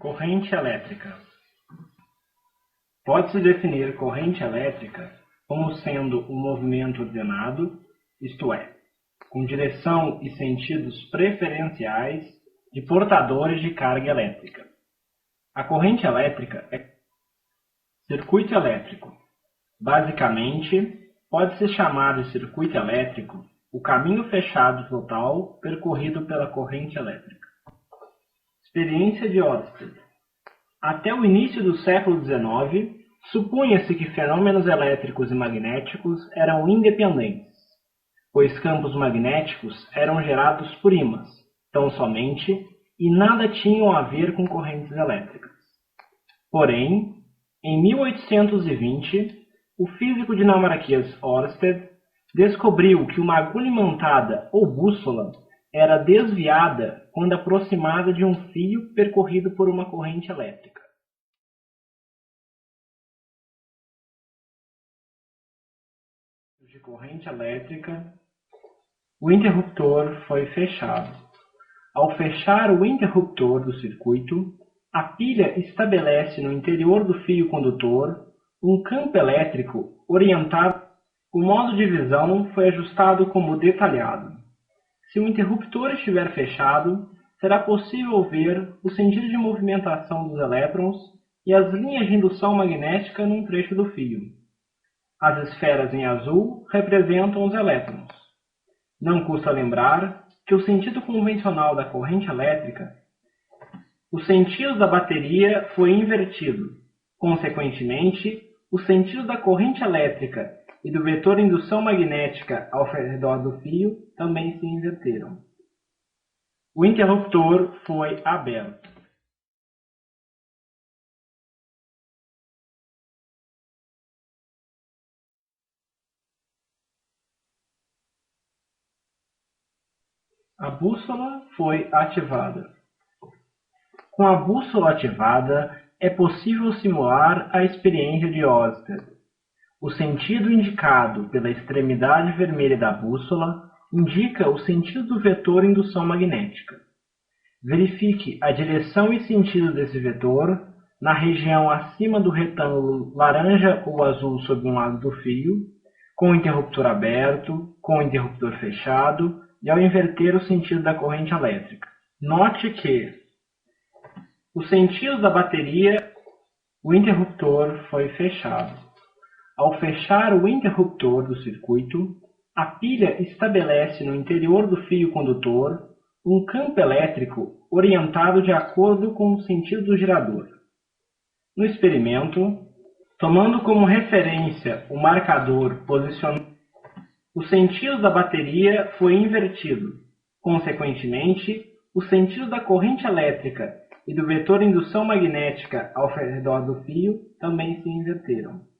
Corrente elétrica. Pode-se definir corrente elétrica como sendo um movimento ordenado, isto é, com direção e sentidos preferenciais de portadores de carga elétrica. A corrente elétrica é circuito elétrico. Basicamente, pode ser chamado de circuito elétrico o caminho fechado total percorrido pela corrente elétrica. Experiência de Ørsted. Até o início do século XIX, supunha-se que fenômenos elétricos e magnéticos eram independentes, pois campos magnéticos eram gerados por ímãs, tão somente, e nada tinham a ver com correntes elétricas. Porém, em 1820, o físico dinamarquês Ørsted descobriu que uma agulha imantada ou bússola era desviada quando aproximada de um fio percorrido por uma corrente elétrica. De corrente elétrica, o interruptor foi fechado. Ao fechar o interruptor do circuito, a pilha estabelece no interior do fio condutor um campo elétrico orientado. O modo de visão foi ajustado como detalhado. Se o interruptor estiver fechado, será possível ver o sentido de movimentação dos elétrons e as linhas de indução magnética num trecho do fio. As esferas em azul representam os elétrons. Não custa lembrar que o sentido convencional da corrente elétrica, o sentido da bateria foi invertido. Consequentemente, o sentido da corrente elétrica e do vetor indução magnética ao redor do fio também se inverteram. O interruptor foi aberto. A bússola foi ativada. Com a bússola ativada, é possível simular a experiência de Ørsted. O sentido indicado pela extremidade vermelha da bússola indica o sentido do vetor indução magnética. Verifique a direção e sentido desse vetor na região acima do retângulo laranja ou azul sob um lado do fio, com o interruptor aberto, com o interruptor fechado e ao inverter o sentido da corrente elétrica. Note que o sentido da bateria, o interruptor foi fechado. Ao fechar o interruptor do circuito, a pilha estabelece no interior do fio condutor um campo elétrico orientado de acordo com o sentido do gerador. No experimento, tomando como referência o marcador posicionado, o sentido da bateria foi invertido. Consequentemente, o sentido da corrente elétrica e do vetor indução magnética ao redor do fio também se inverteram.